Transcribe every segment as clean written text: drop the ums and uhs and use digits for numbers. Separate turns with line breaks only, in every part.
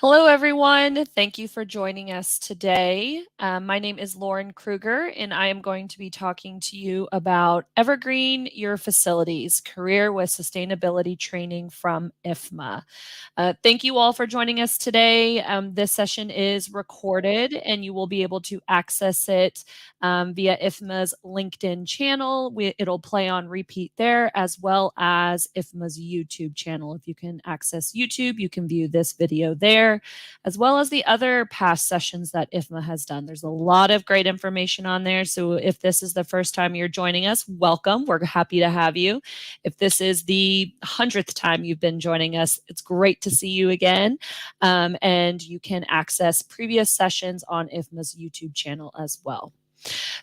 Hello, everyone. Thank you for joining us today. My name is Lauren Kruger, and I am going to be talking to you about Evergreen Your Facilities, Career with Sustainability Training from IFMA. Thank you all for joining us today. This session is recorded, and you will be able to access it via IFMA's LinkedIn channel. It'll play on repeat there, as well as IFMA's YouTube channel. If you can access YouTube, you can view this video there, as well as the other past sessions that IFMA has done. There's a lot of great information on there. So if this is the first time you're joining us, welcome. We're happy to have you. If this is the 100th time you've been joining us, it's great to see you again. And you can access previous sessions on IFMA's YouTube channel as well.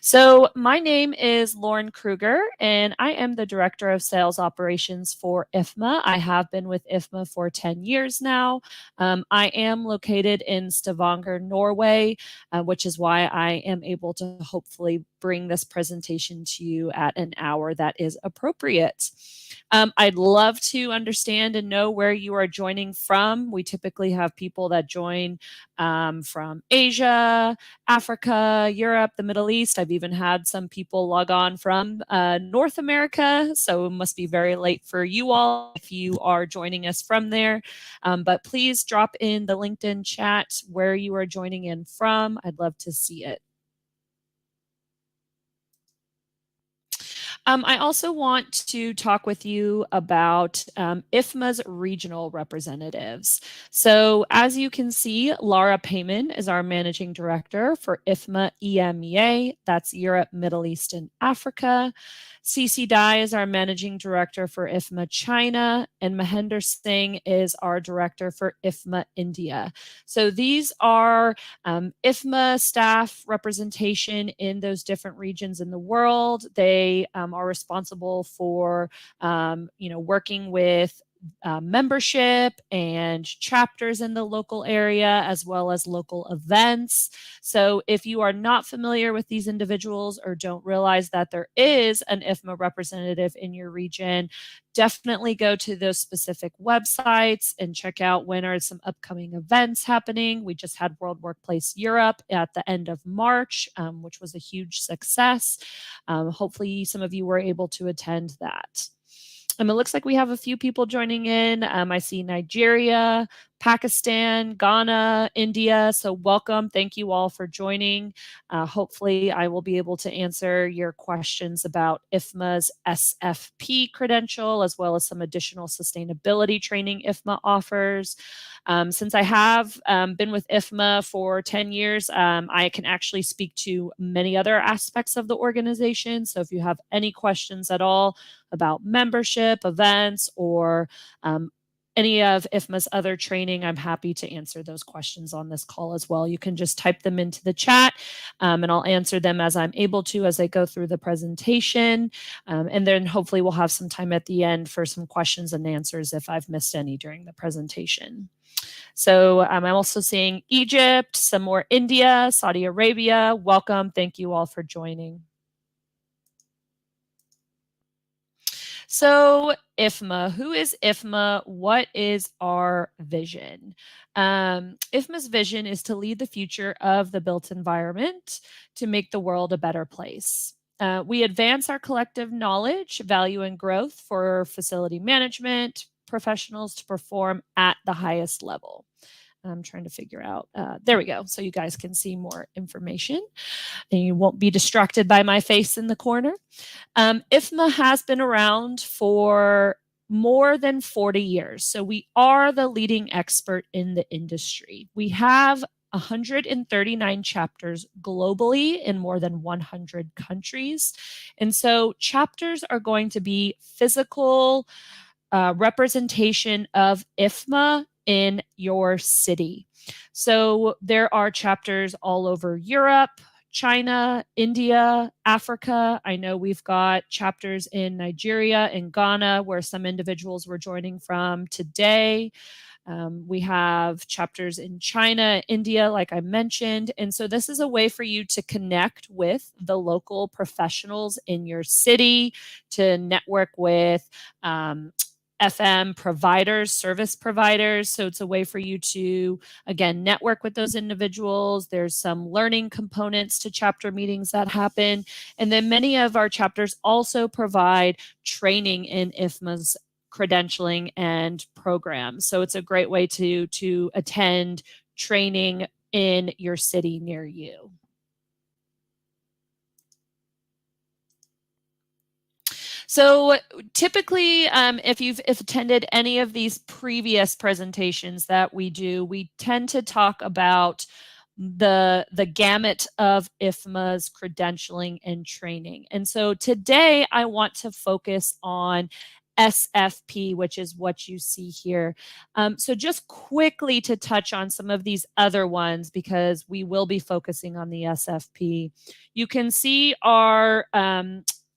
So my name is Lauren Kruger, and I am the Director of Sales Operations for IFMA. I have been with IFMA for 10 years now. I am located in Stavanger, Norway, which is why I am able to hopefully bring this presentation to you at an hour that is appropriate. I'd love to understand and know where you are joining from. We typically have people that join from Asia, Africa, Europe, the Middle East. I've even had some people log on from North America, so it must be very late for you all if you are joining us from there. But please drop in the LinkedIn chat where you are joining in from. I'd love to see it. I also want to talk with you about IFMA's regional representatives. So as you can see, Laura Payman is our managing director for IFMA EMEA, that's Europe, Middle East, and Africa. CC Dai is our managing director for IFMA China, and Mahender Singh is our director for IFMA India. So these are IFMA staff representation in those different regions in the world. They are responsible for, working with membership and chapters in the local area, as well as local events. So if you are not familiar with these individuals or don't realize that there is an IFMA representative in your region, definitely go to those specific websites and check out when are some upcoming events happening. We just had World Workplace Europe at the end of March, which was a huge success. Hopefully some of you were able to attend that. It looks like we have a few people joining in. I see Nigeria, Pakistan, Ghana, India. So welcome. Thank you all for joining. Hopefully I will be able to answer your questions about IFMA's SFP credential, as well as some additional sustainability training IFMA offers. Since I have been with IFMA for 10 years, I can actually speak to many other aspects of the organization. So if you have any questions at all about membership, events, or any of IFMA's other training, I'm happy to answer those questions on this call as well. You can just type them into the chat and I'll answer them as I'm able to as I go through the presentation. And then hopefully we'll have some time at the end for some questions and answers if I've missed any during the presentation. So I'm also seeing Egypt, some more India, Saudi Arabia. Welcome. Thank you all for joining. So IFMA, who is IFMA? What is our vision? IFMA's vision is to lead the future of the built environment to make the world a better place. We advance our collective knowledge, value, and growth for facility management professionals to perform at the highest level. I'm trying to figure out, there we go. So you guys can see more information and you won't be distracted by my face in the corner. IFMA has been around for more than 40 years. So we are the leading expert in the industry. We have 139 chapters globally in more than 100 countries. And so chapters are going to be physical representation of IFMA in your city. So there are chapters all over Europe, China, India, Africa. I know we've got chapters in Nigeria and Ghana where some individuals were joining from today. We have chapters in China, India, like I mentioned. And so this is a way for you to connect with the local professionals in your city, to network with FM providers, service providers. So it's a way for you to, again, network with those individuals. There's some learning components to chapter meetings that happen. And then many of our chapters also provide training in IFMA's credentialing and programs. So it's a great way to attend training in your city near you. So typically, if you've attended any of these previous presentations that we do, we tend to talk about the gamut of IFMA's credentialing and training. And so today I want to focus on SFP, which is what you see here. So just quickly to touch on some of these other ones, because we will be focusing on the SFP. You can see our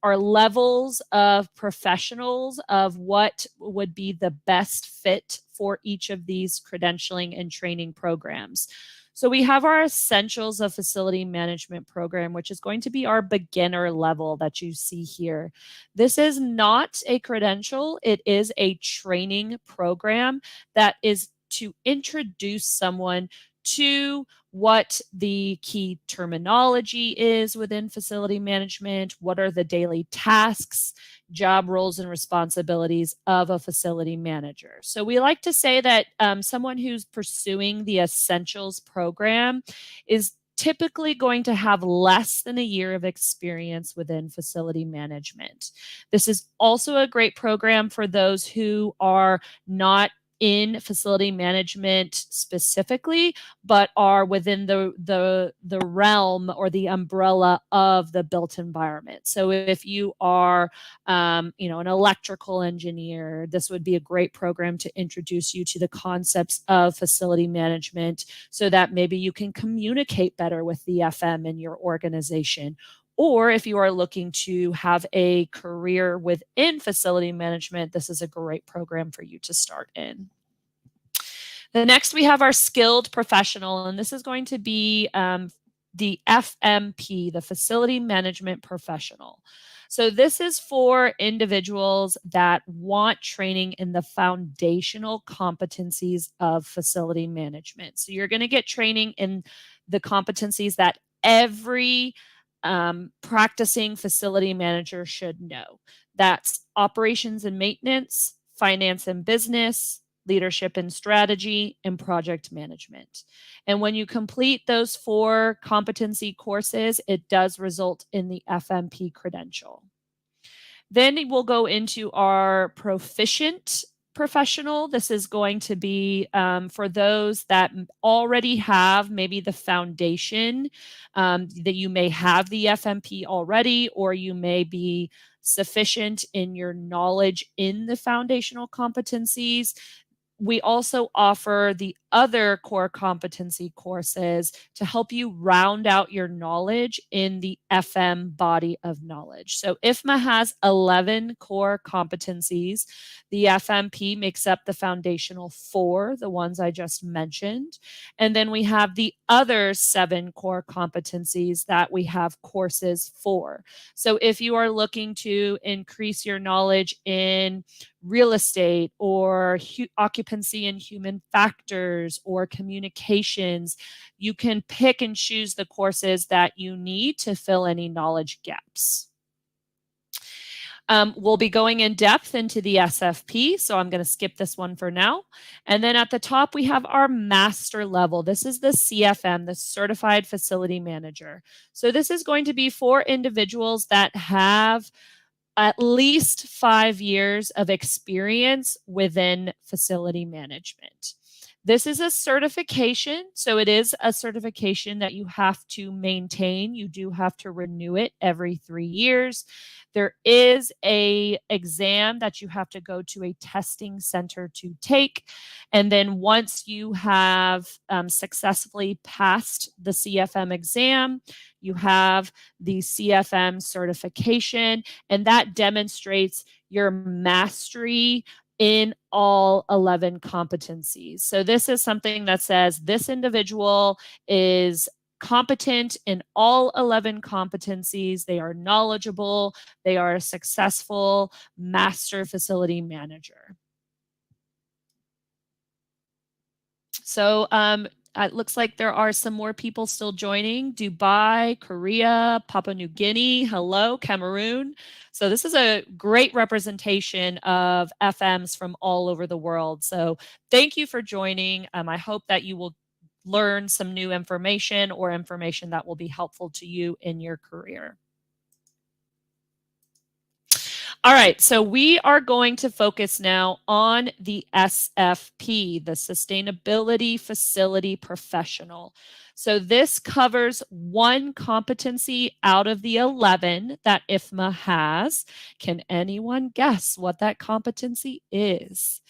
levels of professionals of what would be the best fit for each of these credentialing and training programs. So we have our Essentials of Facility Management program, which is going to be our beginner level that you see here. This is not a credential. It is a training program that is to introduce someone to what the key terminology is within facility management, what are the daily tasks, job roles, and responsibilities of a facility manager. So we like to say that someone who's pursuing the Essentials program is typically going to have less than a year of experience within facility management. This is also a great program for those who are not in facility management specifically, but are within the realm or the umbrella of the built environment. So if you are, an electrical engineer, this would be a great program to introduce you to the concepts of facility management, so that maybe you can communicate better with the FM in your organization. Or if you are looking to have a career within facility management, this is a great program for you to start in. The next, we have our skilled professional, and this is going to be the FMP, the Facility Management Professional. So this is for individuals that want training in the foundational competencies of facility management. So you're going to get training in the competencies that every practicing facility manager should know. That's operations and maintenance, finance and business, leadership and strategy, and project management. And when you complete those 4 competency courses, it does result in the FMP credential. Then we'll go into our proficient professional. This is going to be for those that already have maybe the foundation, that you may have the FMP already, or you may be sufficient in your knowledge in the foundational competencies. We also offer the other core competency courses to help you round out your knowledge in the FM body of knowledge. So IFMA has 11 core competencies. The FMP makes up the foundational 4, the ones I just mentioned. And then we have the other 7 core competencies that we have courses for. So if you are looking to increase your knowledge in real estate or occupancy and human factors or communications, you can pick and choose the courses that you need to fill any knowledge gaps. We'll be going in depth into the SFP, so I'm going to skip this one for now. And then at the top, we have our master level. This is the CFM, the Certified Facility Manager. So this is going to be for individuals that have at least 5 years of experience within facility management. This is a certification, so it is a certification that you have to maintain. You do have to renew it every 3 years. There is a exam that you have to go to a testing center to take. And then once you have successfully passed the CFM exam, you have the CFM certification, and that demonstrates your mastery in all 11 competencies. So this is something that says this individual is competent in all 11 competencies. They are knowledgeable. They are a successful master facility manager. So it looks like there are some more people still joining. Dubai, Korea, Papua New Guinea, hello, Cameroon. So this is a great representation of FMs from all over the world. So thank you for joining. I hope that you will learn some new information or information that will be helpful to you in your career. All right, so we are going to focus now on the SFP, the Sustainability Facility Professional. So this covers one competency out of the 11 that IFMA has. Can anyone guess what that competency is?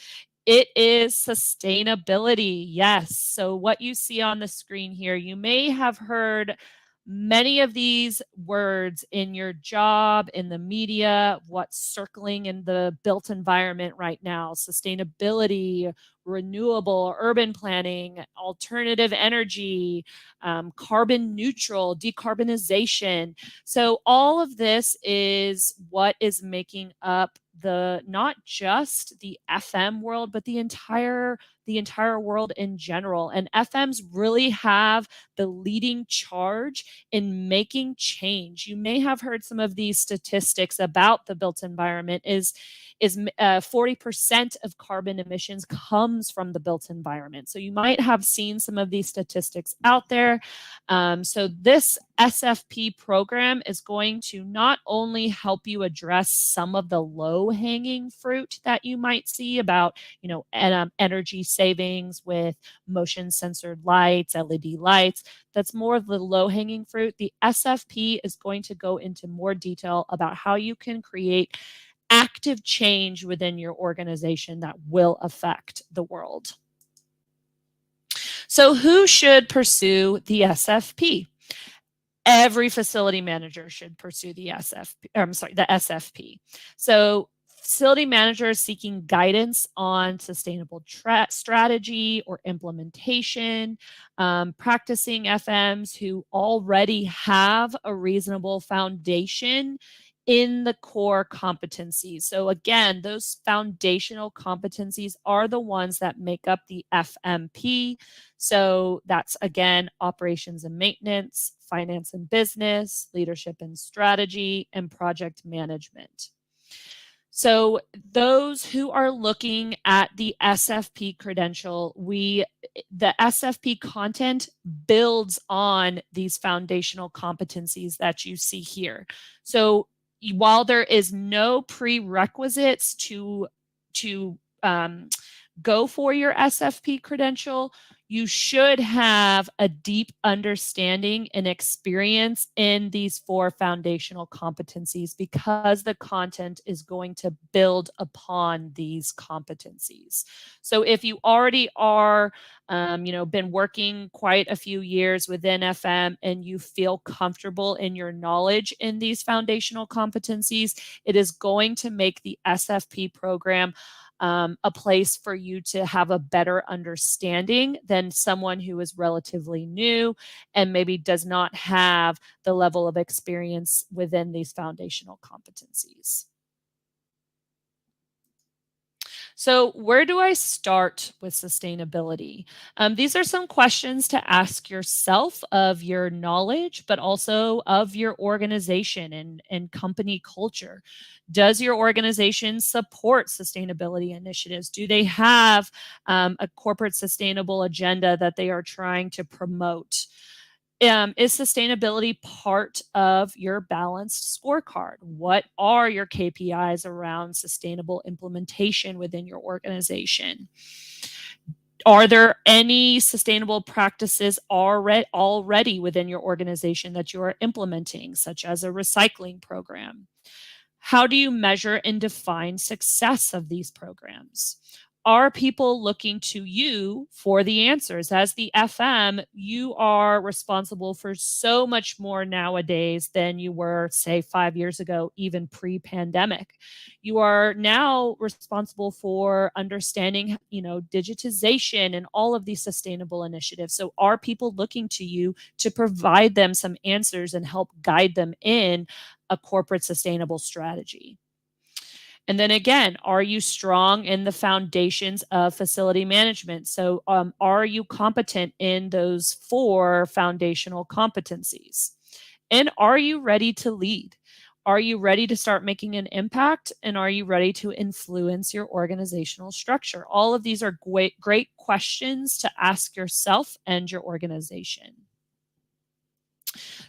It is sustainability. Yes. So what you see on the screen here, you may have heard many of these words in your job, in the media, what's circling in the built environment right now: sustainability, renewable, urban planning, alternative energy, carbon neutral, decarbonization. So all of this is what is making up the not just the FM world, but the entire world in general. And FMs really have the leading charge in making change. You may have heard some of these statistics about the built environment. 40% of carbon emissions comes from the built environment. So you might have seen some of these statistics out there. So this SFP program is going to not only help you address some of the low-hanging fruit that you might see about, energy savings with motion censored lights, LED lights. That's more of the low-hanging fruit. The SFP is going to go into more detail about how you can create active change within your organization that will affect the world. So who should pursue the SFP? Every facility manager should pursue the SFP. So facility managers seeking guidance on sustainable strategy or implementation, practicing FMs who already have a reasonable foundation in the core competencies. So again, those foundational competencies are the ones that make up the FMP. So that's, again, operations and maintenance, finance and business, leadership and strategy, and project management. So those who are looking at the SFP credential, the SFP content builds on these foundational competencies that you see here. So while there is no prerequisites to go for your SFP credential, you should have a deep understanding and experience in these 4 foundational competencies, because the content is going to build upon these competencies. So if you already are, been working quite a few years within FM and you feel comfortable in your knowledge in these foundational competencies, it is going to make the SFP program a place for you to have a better understanding than someone who is relatively new and maybe does not have the level of experience within these foundational competencies. So where do I start with sustainability? These are some questions to ask yourself of your knowledge, but also of your organization and company culture. Does your organization support sustainability initiatives? Do they have a corporate sustainable agenda that they are trying to promote? Is sustainability part of your balanced scorecard? What are your KPIs around sustainable implementation within your organization? Are there any sustainable practices already within your organization that you are implementing, such as a recycling program? How do you measure and define success of these programs? Are people looking to you for the answers? As the FM, you are responsible for so much more nowadays than you were, say, 5 years ago, even pre-pandemic. You are now responsible for understanding, digitization and all of these sustainable initiatives. So are people looking to you to provide them some answers and help guide them in a corporate sustainable strategy? And then again, are you strong in the foundations of facility management? So are you competent in those 4 foundational competencies? And are you ready to lead? Are you ready to start making an impact? And are you ready to influence your organizational structure? All of these are great questions to ask yourself and your organization.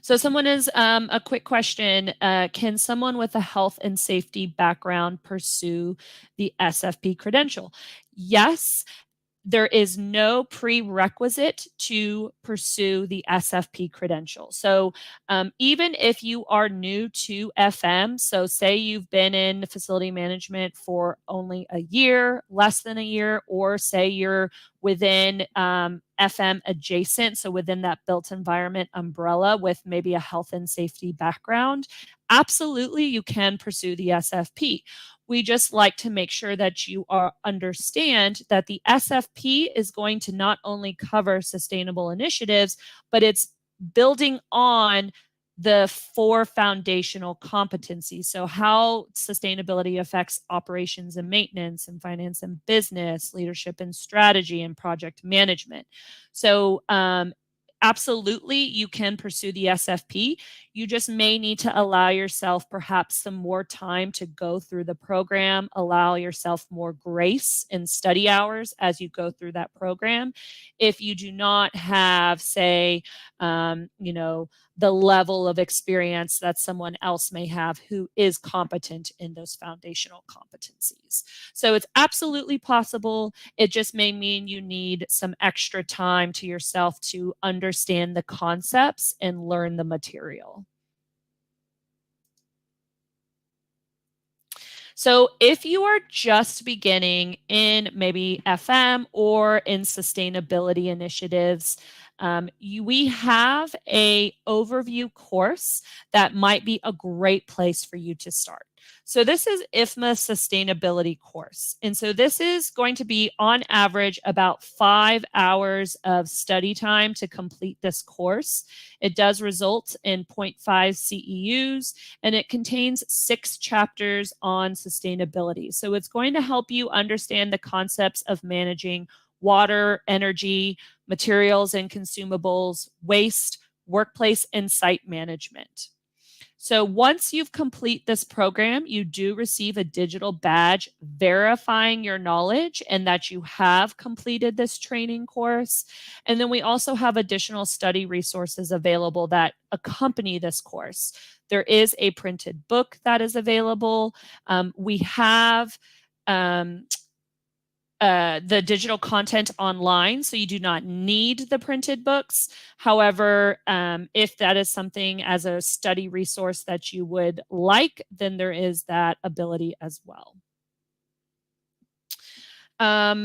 So someone is a quick question. Can someone with a health and safety background pursue the SFP credential? Yes. There is no prerequisite to pursue the SFP credential. So even if you are new to FM, so say you've been in facility management for only a year, less than a year, or say you're within FM adjacent, so within that built environment umbrella with maybe a health and safety background, absolutely you can pursue the SFP. We just like to make sure that you understand that the SFP is going to not only cover sustainable initiatives, but it's building on the 4 foundational competencies. So how sustainability affects operations and maintenance and finance and business, leadership and strategy and project management. So absolutely, you can pursue the SFP. You just may need to allow yourself perhaps some more time to go through the program, allow yourself more grace in study hours as you go through that program. If you do not have, say, the level of experience that someone else may have who is competent in those foundational competencies. So it's absolutely possible. It just may mean you need some extra time to yourself to understand the concepts and learn the material. So if you are just beginning in maybe FM or in sustainability initiatives, we have an overview course that might be a great place for you to start. So this is IFMA sustainability course. And so this is going to be on average about 5 hours of study time to complete this course. It does result in 0.5 CEUs, and it contains 6 chapters on sustainability. So it's going to help you understand the concepts of managing water, energy, materials and consumables, waste, workplace, and site management. So once you've complete this program, you do receive a digital badge verifying your knowledge and that you have completed this training course. And then we also have additional study resources available that accompany this course. There is a printed book that is available. We have the digital content online, so you do not need the printed books. However, if that is something as a study resource that you would like, then there is that ability as well.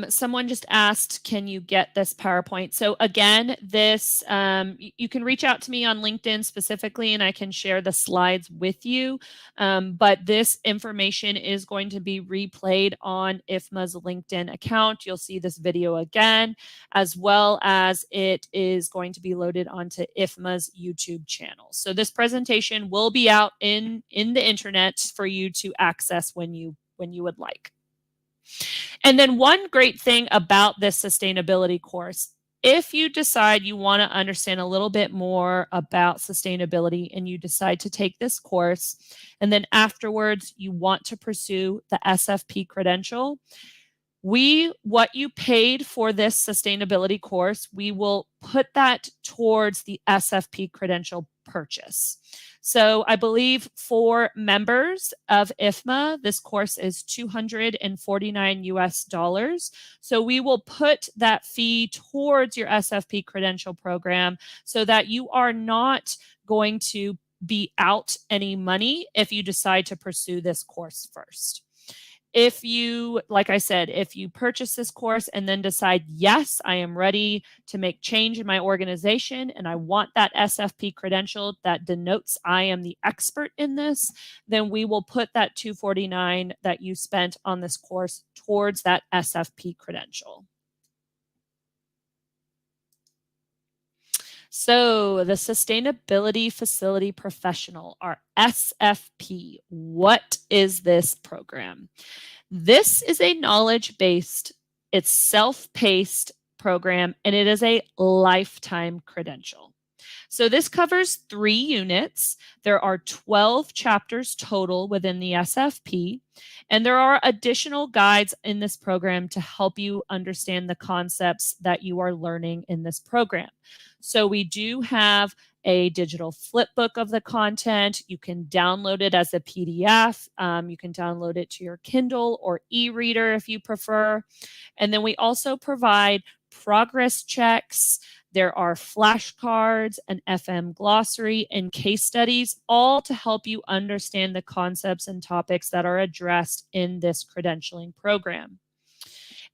Someone just asked, can you get this PowerPoint? So again, this, you can reach out to me on LinkedIn specifically and I can share the slides with you. But this information is going to be replayed on IFMA's LinkedIn account. You'll see this video again, as well as it is going to be loaded onto IFMA's YouTube channel. So this presentation will be out in the internet for you to access when you would like. And then one great thing about this sustainability course, if you decide you want to understand a little bit more about sustainability and you decide to take this course, and then afterwards you want to pursue the SFP credential, what you paid for this sustainability course, we will put that towards the SFP credential purchase. So I believe for members of IFMA, this course is $249 US. So we will put that fee towards your SFP credential program so that you are not going to be out any money if you decide to pursue this course first. If you, like I said, if you purchase this course and then decide, yes, I am ready to make change in my organization and I want that SFP credential that denotes I am the expert in this, then we will put that $249 that you spent on this course towards that SFP credential. So, the Sustainability Facility Professional, or SFP, what is this program? This is a knowledge-based, it's self-paced program, and it is a lifetime credential. So this covers 3 units. There are 12 chapters total within the SFP, and there are additional guides in this program to help you understand the concepts that you are learning in this program. So we do have a digital flip book of the content. You can download it as a PDF. You can download it to your Kindle or e-reader if you prefer. And then we also provide progress checks. There are flashcards, an FM glossary, and case studies, all to help you understand the concepts and topics that are addressed in this credentialing program.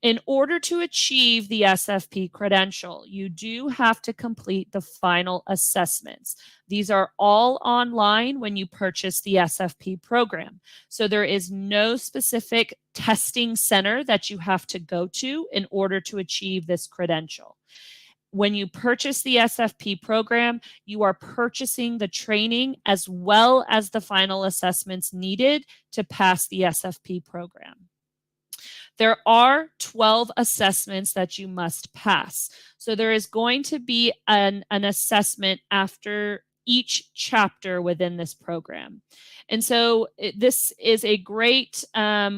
In order to achieve the SFP credential, you do have to complete the final assessments. These are all online when you purchase the SFP program. So there is no specific testing center that you have to go to in order to achieve this credential. When you purchase the SFP program, you are purchasing the training as well as the final assessments needed to pass the SFP program. There are 12 assessments that you must pass. So there is going to be an assessment after each chapter within this program. And so this is a great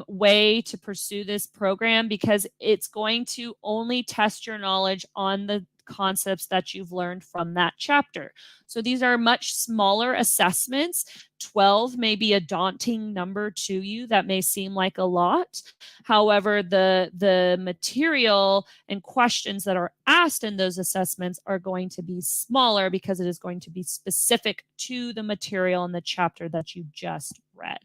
way to pursue this program because it's going to only test your knowledge on the concepts that you've learned from that chapter. So these are much smaller assessments. 12 may be a daunting number to you. That may seem like a lot. However, the material and questions that are asked in those assessments are going to be smaller because it is going to be specific to the material in the chapter that you just read.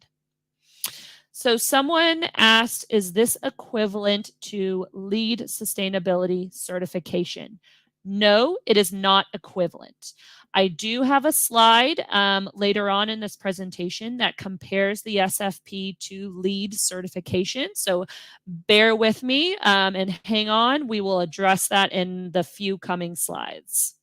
So someone asked, is this equivalent to LEED sustainability certification? No, it is not equivalent. I do have a slide later on in this presentation that compares the SFP to LEED certification. So bear with me and hang on. We will address that in the few coming slides.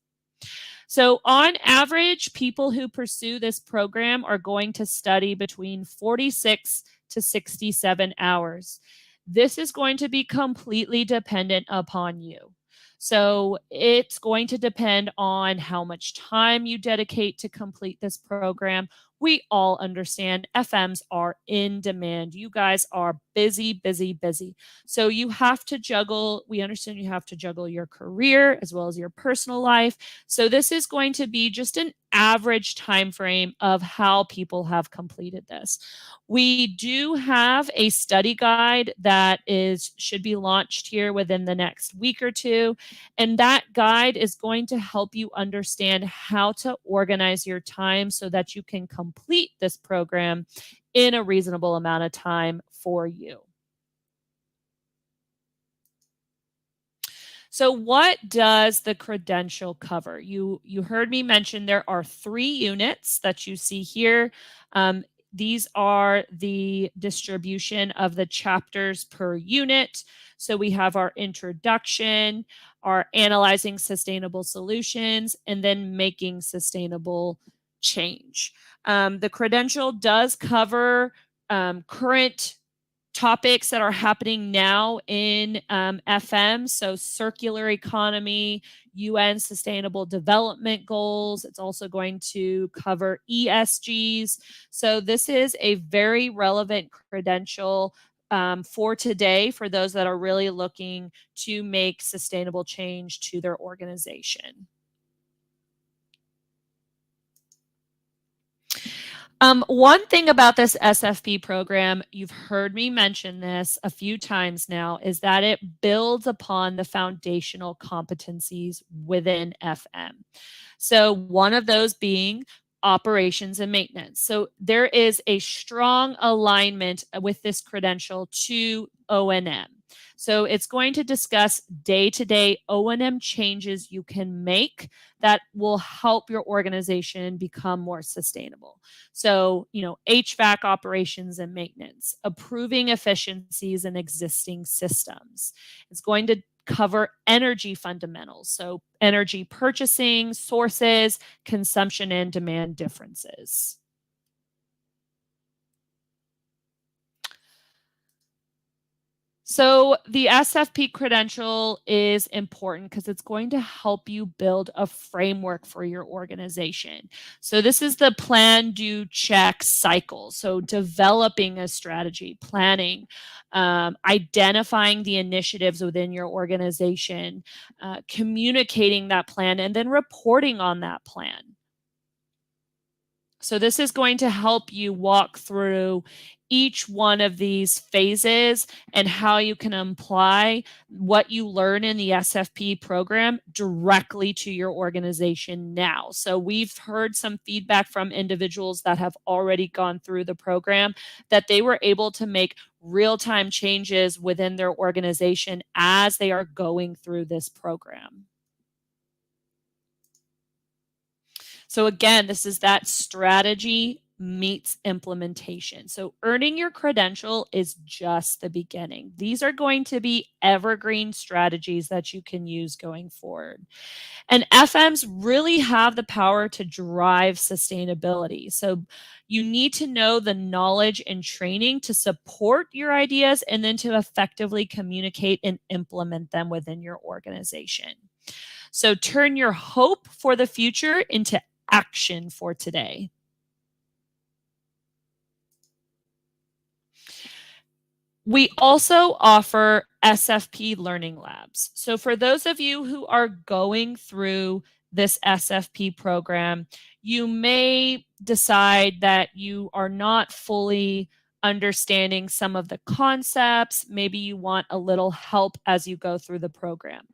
So on average, people who pursue this program are going to study between 46 to 67 hours. This is going to be completely dependent upon you. So it's going to depend on how much time you dedicate to complete this program. We all understand FMs are in demand. You guys are busy, busy, busy. So you have to juggle, we understand you have to juggle your career as well as your personal life. So this is going to be just an average time frame of how people have completed this. We do have a study guide that should be launched here within the next week or two. And that guide is going to help you understand how to organize your time so that you can complete this program in a reasonable amount of time for you. So what does the credential cover? You heard me mention there are 3 units that you see here. These are the distribution of the chapters per unit. So we have our introduction, our analyzing sustainable solutions, and then making sustainable change. The credential does cover current topics that are happening now in FM. So circular economy, UN Sustainable Development Goals. It's also going to cover ESGs. So this is a very relevant credential for today for those that are really looking to make sustainable change to their organization. One thing about this SFP program, you've heard me mention this a few times now, is that it builds upon the foundational competencies within FM. So one of those being operations and maintenance. So there is a strong alignment with this credential to O&M. So it's going to discuss day-to-day O&M changes you can make that will help your organization become more sustainable. So, HVAC operations and maintenance, approving efficiencies in existing systems. It's going to cover energy fundamentals, so energy purchasing, sources, consumption and demand differences. So the SFP credential is important because it's going to help you build a framework for your organization. So this is the plan, do, check cycle. So developing a strategy, planning, identifying the initiatives within your organization, communicating that plan, and then reporting on that plan. So this is going to help you walk through each one of these phases and how you can apply what you learn in the SFP program directly to your organization now. So we've heard some feedback from individuals that have already gone through the program that they were able to make real-time changes within their organization as they are going through this program. So again, this is that strategy meets implementation. So earning your credential is just the beginning. These are going to be evergreen strategies that you can use going forward. And FMs really have the power to drive sustainability. So you need to know the knowledge and training to support your ideas and then to effectively communicate and implement them within your organization. So turn your hope for the future into action for today. We also offer SFP learning labs. So for those of you who are going through this SFP program, you may decide that you are not fully understanding some of the concepts. Maybe you want a little help as you go through the program.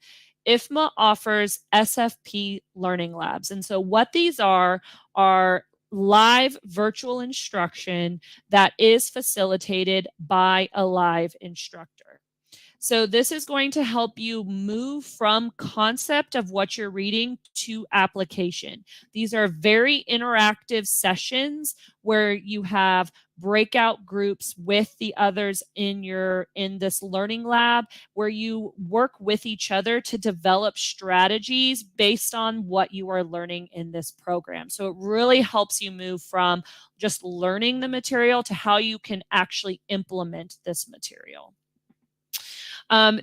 IFMA offers SFP learning labs. And so what these are live virtual instruction that is facilitated by a live instructor. So this is going to help you move from concept of what you're reading to application. These are very interactive sessions where you have breakout groups with the others in this learning lab where you work with each other to develop strategies based on what you are learning in this program. So it really helps you move from just learning the material to how you can actually implement this material.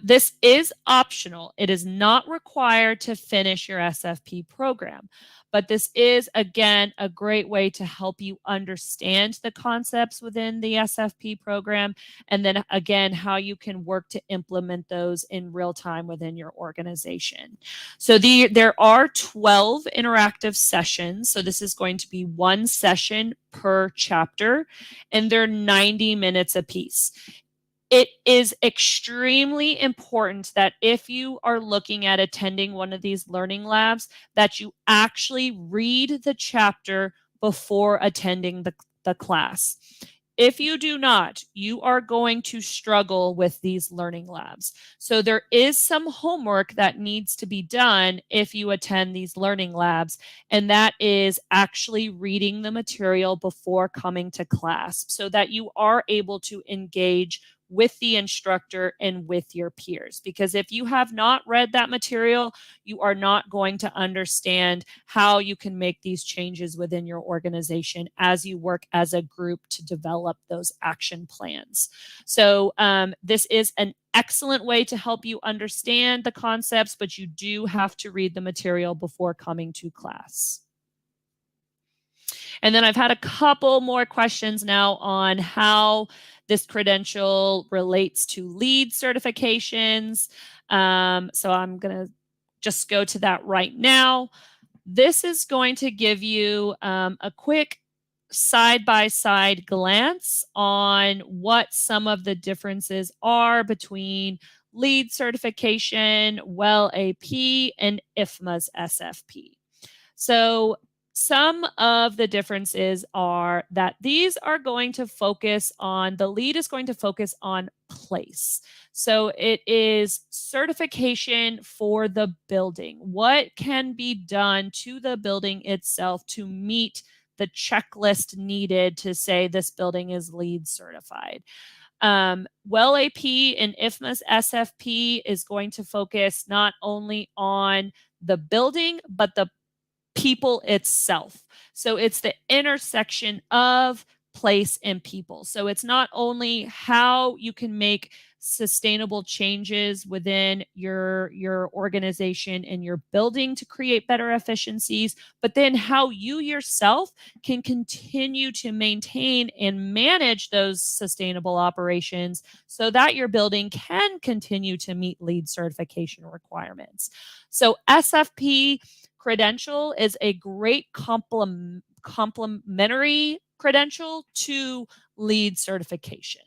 This is optional. It is not required to finish your SFP program, but this is, again, a great way to help you understand the concepts within the SFP program, and then, again, how you can work to implement those in real time within your organization. So there are 12 interactive sessions. So this is going to be one session per chapter, and they're 90 minutes apiece. It is extremely important that if you are looking at attending one of these learning labs, that you actually read the chapter before attending the class. If you do not, you are going to struggle with these learning labs. So there is some homework that needs to be done if you attend these learning labs, and that is actually reading the material before coming to class so that you are able to engage with the instructor and with your peers. Because if you have not read that material, you are not going to understand how you can make these changes within your organization as you work as a group to develop those action plans. So this is an excellent way to help you understand the concepts, but you do have to read the material before coming to class. And then I've had a couple more questions now on how this credential relates to LEED certifications. So I'm going to just go to that right now. This is going to give you a quick side-by-side glance on what some of the differences are between LEED certification, WELL AP, and IFMA's SFP. So some of the differences are that these are going to focus on, the LEED is going to focus on place. So it is certification for the building. What can be done to the building itself to meet the checklist needed to say this building is LEED certified. Well AP and IFMA's SFP is going to focus not only on the building, but the people itself. So it's the intersection of place and people. So it's not only how you can make sustainable changes within your organization and your building to create better efficiencies, but then how you yourself can continue to maintain and manage those sustainable operations so that your building can continue to meet LEED certification requirements. So SFP credential is a great complementary credential to LEED certification.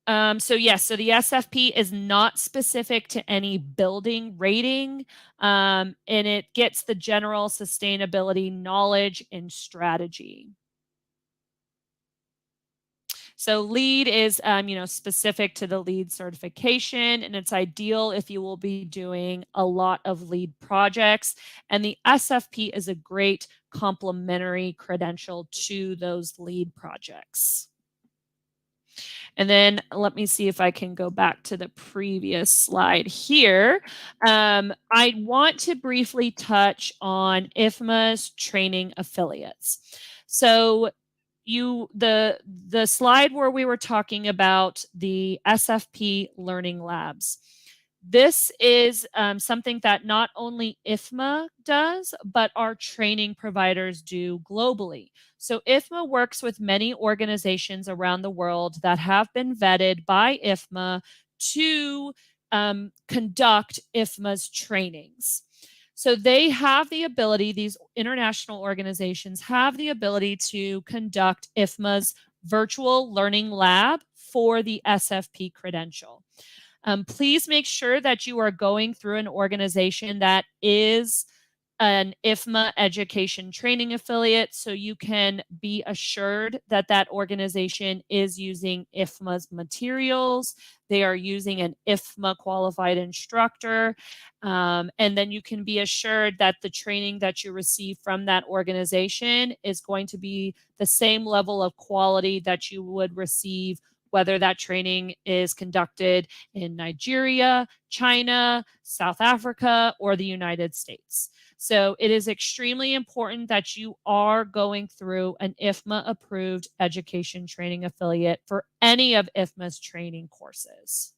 So the SFP is not specific to any building rating, and it gets the general sustainability knowledge and strategy. So LEED is, specific to the LEED certification, and it's ideal if you will be doing a lot of LEED projects. And the SFP is a great complementary credential to those LEED projects. And then let me see if I can go back to the previous slide here. I want to briefly touch on IFMA's training affiliates. So the slide where we were talking about the SFP learning labs. This is something that not only IFMA does, but our training providers do globally. So IFMA works with many organizations around the world that have been vetted by IFMA to conduct IFMA's trainings. So they have the ability, these international organizations have the ability to conduct IFMA's virtual learning lab for the SFP credential. Please make sure that you are going through an organization that is an IFMA education training affiliate, so you can be assured that that organization is using IFMA's materials. They are using an IFMA qualified instructor, and then you can be assured that the training that you receive from that organization is going to be the same level of quality that you would receive whether that training is conducted in Nigeria, China, South Africa, or the United States. So it is extremely important that you are going through an IFMA approved education training affiliate for any of IFMA's training courses.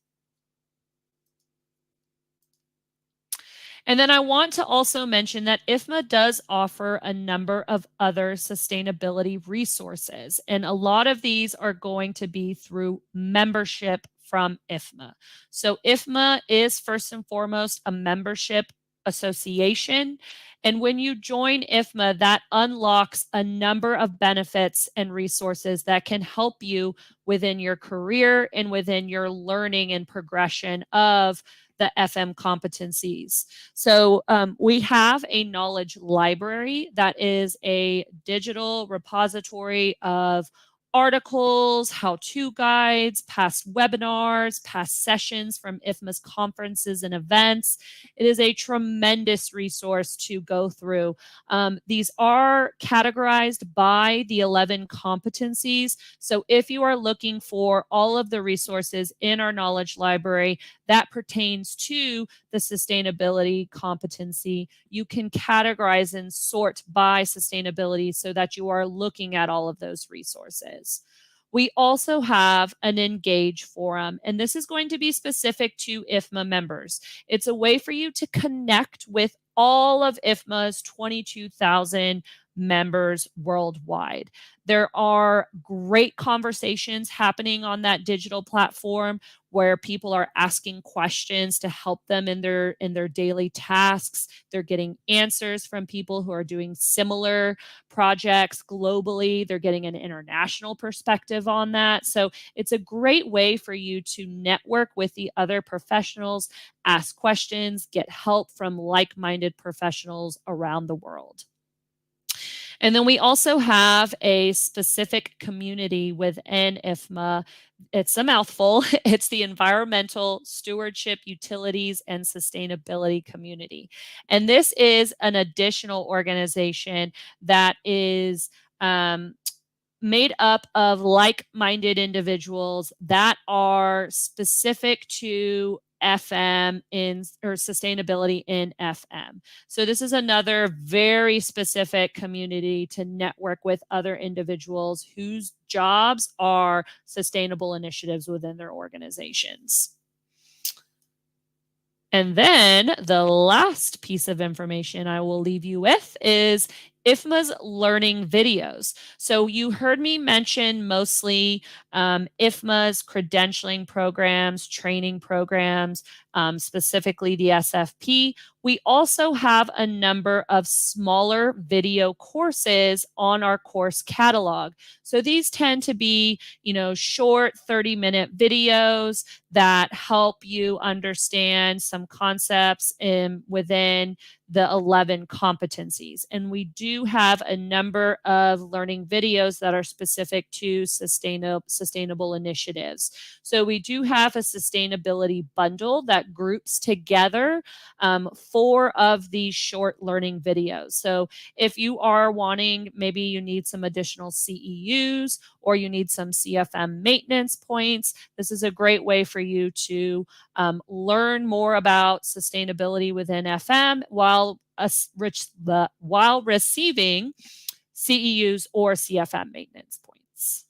And then I want to also mention that IFMA does offer a number of other sustainability resources, and a lot of these are going to be through membership from IFMA. So IFMA is first and foremost a membership association, and when you join IFMA, that unlocks a number of benefits and resources that can help you within your career and within your learning and progression of the FM competencies. So we have a knowledge library that is a digital repository of articles, how-to guides, past webinars, past sessions from IFMA's conferences and events. It is a tremendous resource to go through. These are categorized by the 11 competencies. So if you are looking for all of the resources in our knowledge library that pertains to the sustainability competency, you can categorize and sort by sustainability so that you are looking at all of those resources. We also have an Engage forum, and this is going to be specific to IFMA members. It's a way for you to connect with all of IFMA's 22,000 members worldwide. There are great conversations happening on that digital platform where people are asking questions to help them in their daily tasks. They're getting answers from people who are doing similar projects globally. They're getting an international perspective on that. So it's a great way for you to network with the other professionals, ask questions, get help from like-minded professionals around the world. And then we also have a specific community within IFMA. It's a mouthful. It's the Environmental Stewardship, Utilities, and Sustainability Community. And this is an additional organization that is made up of like-minded individuals that are specific to FM or sustainability in FM. So this is another very specific community to network with other individuals whose jobs are sustainable initiatives within their organizations. And then the last piece of information I will leave you with is IFMA's learning videos. So you heard me mention mostly IFMA's credentialing programs, training programs, specifically the SFP. We also have a number of smaller video courses on our course catalog. So these tend to be, short 30-minute videos that help you understand some concepts within the 11 competencies. And we do have a number of learning videos that are specific to sustainable initiatives. So we do have a sustainability bundle that groups together 4 of these short learning videos. So if you are wanting, maybe you need some additional CEUs or you need some CFM maintenance points, this is a great way for you to learn more about sustainability within FM while receiving CEUs or CFM maintenance points.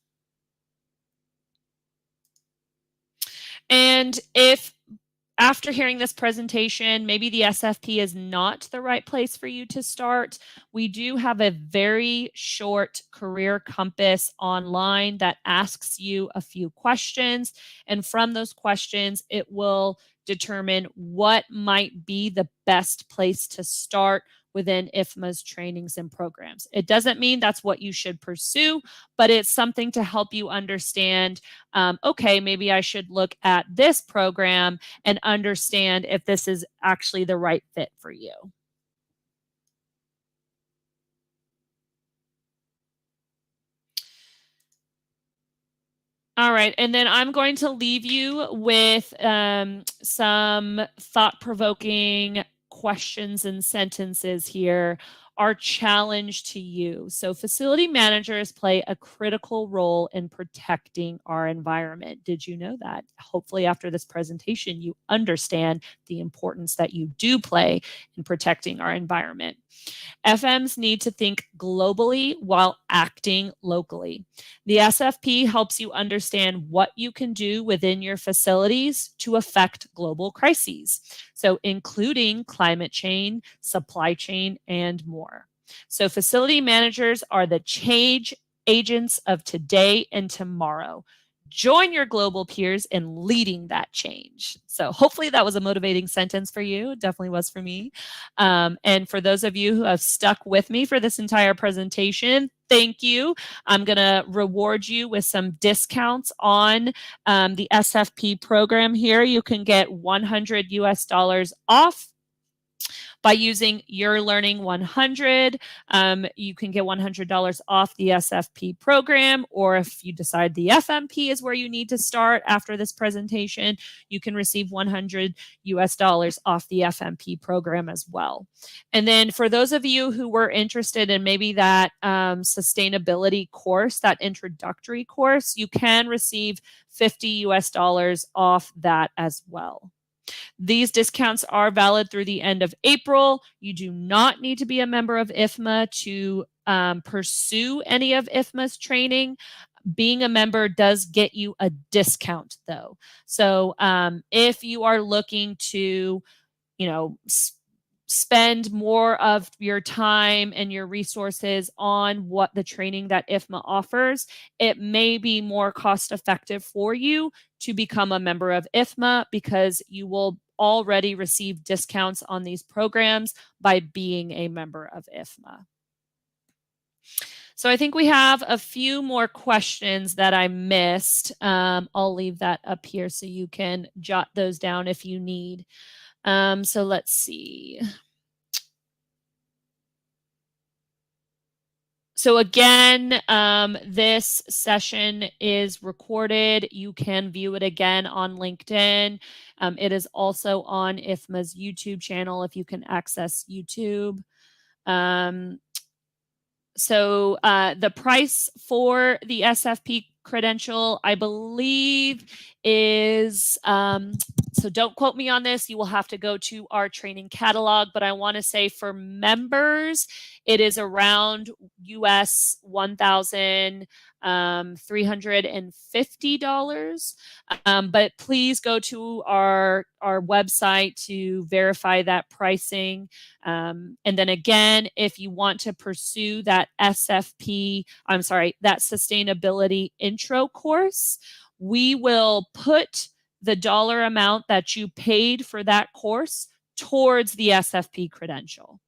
And if after hearing this presentation, maybe the SFP is not the right place for you to start, we do have a very short career compass online that asks you a few questions. And from those questions, it will determine what might be the best place to start within IFMA's trainings and programs. It doesn't mean that's what you should pursue, but it's something to help you understand, okay, maybe I should look at this program and understand if this is actually the right fit for you. All right, and then I'm going to leave you with some thought-provoking questions and sentences here. Our challenge to you. So facility managers play a critical role in protecting our environment. Did you know that? Hopefully after this presentation, you understand the importance that you do play in protecting our environment. FMs need to think globally while acting locally. The SFP helps you understand what you can do within your facilities to affect global crises, so including climate change, supply chain, and more. So facility managers are the change agents of today and tomorrow. Join your global peers in leading that change. So hopefully that was a motivating sentence for you. It definitely was for me. And for those of you who have stuck with me for this entire presentation, thank you. I'm going to reward you with some discounts on the SFP program here. You can get $100 off by using Your Learning 100. You can get $100 off the SFP program, or if you decide the FMP is where you need to start after this presentation, you can receive $100 off the FMP program as well. And then for those of you who were interested in maybe that sustainability course, that introductory course, you can receive $50 off that as well. These discounts are valid through the end of April. You do not need to be a member of IFMA to pursue any of IFMA's training. Being a member does get you a discount though. So if you are looking to, spend more of your time and your resources on what the training that IFMA offers, it may be more cost effective for you to become a member of IFMA because you will already receive discounts on these programs by being a member of IFMA. So I think we have a few more questions that I missed. I'll leave that up here so you can jot those down if you need. So let's see. So again, this session is recorded. You can view it again on LinkedIn. It is also on IFMA's YouTube channel if you can access YouTube. So the price for the SFP credential, I believe, is, so don't quote me on this. You will have to go to our training catalog, but I want to say for members, it is around US $1,350. But please go to our website to verify that pricing. And then again, if you want to pursue that SFP, I'm sorry, that sustainability intro course, we will put the dollar amount that you paid for that course towards the SFP credential.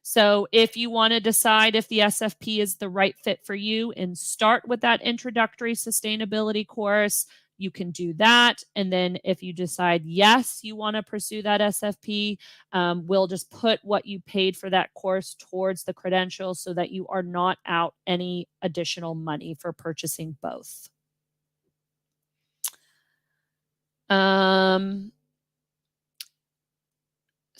So if you want to decide if the SFP is the right fit for you and start with that introductory sustainability course, you can do that. And then if you decide, yes, you want to pursue that SFP, we'll just put what you paid for that course towards the credential so that you are not out any additional money for purchasing both.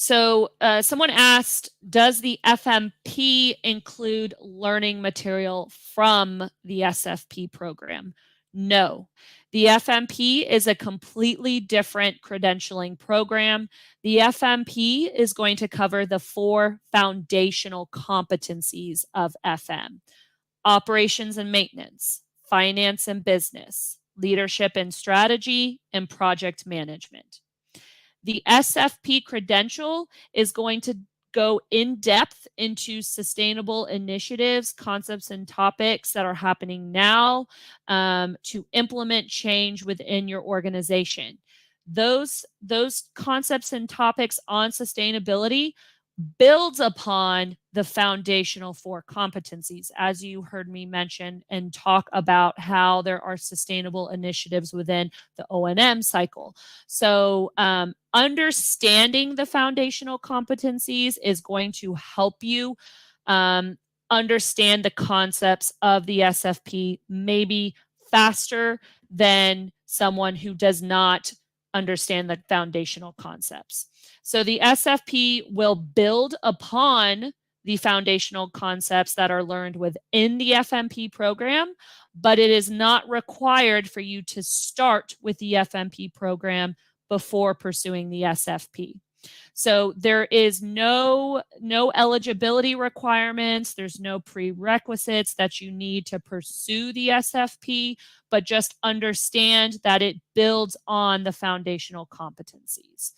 So someone asked, does the FMP include learning material from the SFP program? No. The FMP is a completely different credentialing program. The FMP is going to cover the 4 foundational competencies of FM: operations and maintenance, finance and business, leadership and strategy, and project management. The SFP credential is going to go in depth into sustainable initiatives, concepts, and topics that are happening now to implement change within your organization. Those concepts and topics on sustainability builds upon the foundational 4 competencies, as you heard me mention and talk about how there are sustainable initiatives within the O&M cycle. So understanding the foundational competencies is going to help you understand the concepts of the SFP maybe faster than someone who does not understand the foundational concepts. So the SFP will build upon the foundational concepts that are learned within the FMP program, but it is not required for you to start with the FMP program before pursuing the SFP. So there is no eligibility requirements. There's no prerequisites that you need to pursue the SFP, but just understand that it builds on the foundational competencies.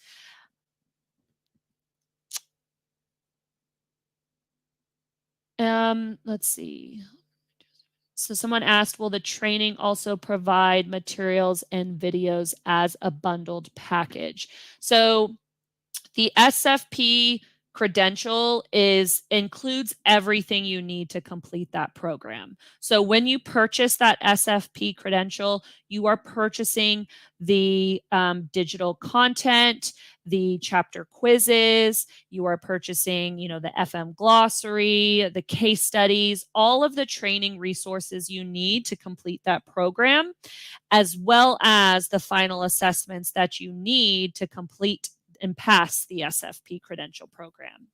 Let's see. So someone asked, will the training also provide materials and videos as a bundled package? So the SFP credential includes everything you need to complete that program. So when you purchase that SFP credential, you are purchasing the digital content, the chapter quizzes, you are purchasing, the FM glossary, the case studies, all of the training resources you need to complete that program, as well as the final assessments that you need to complete and pass the SFP credential program.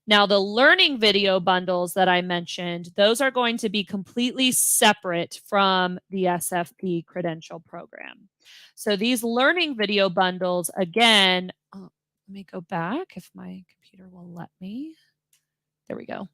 Now, the learning video bundles that I mentioned, those are going to be completely separate from the SFP credential program. So these learning video bundles, again, let me go back if my computer will let me. There we go.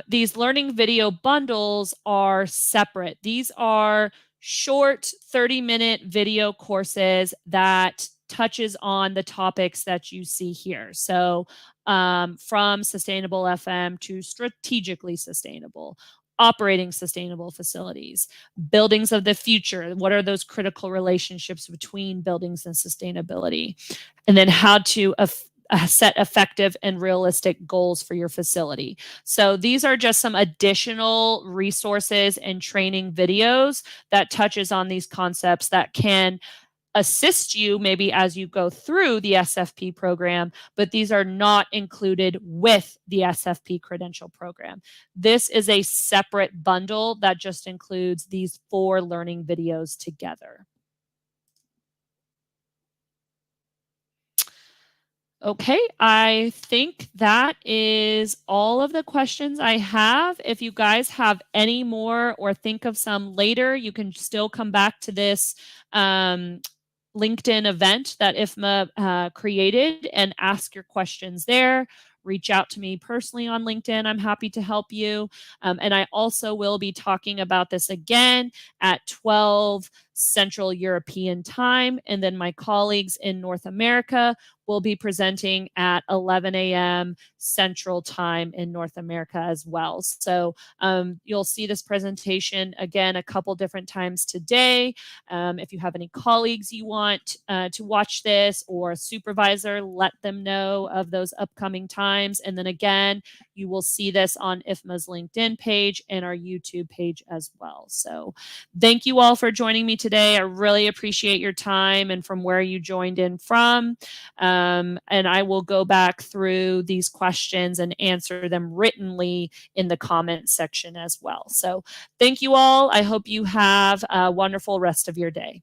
These learning video bundles are separate. These are short 30-minute video courses that touches on the topics that you see here. So from sustainable FM to strategically sustainable, operating sustainable facilities, buildings of the future. What are those critical relationships between buildings and sustainability? And then how to set effective and realistic goals for your facility. So these are just some additional resources and training videos that touches on these concepts that can assist you maybe as you go through the SFP program, but these are not included with the SFP credential program. This is a separate bundle that just includes these 4 learning videos together. Okay, I think that is all of the questions I have. If you guys have any more or think of some later, you can still come back to this LinkedIn event that IFMA created and ask your questions there. Reach out to me personally on LinkedIn. I'm happy to help you. And I also will be talking about this again at 12 Central European time. And then my colleagues in North America will be presenting at 11 a.m. Central Time in North America as well. So you'll see this presentation again a couple different times today. If you have any colleagues you want to watch this or a supervisor, let them know of those upcoming times. And then again, you will see this on IFMA's LinkedIn page and our YouTube page as well. So thank you all for joining me today. I really appreciate your time and from where you joined in from. And I will go back through these questions and answer them writtenly in the comment section as well. So thank you all. I hope you have a wonderful rest of your day.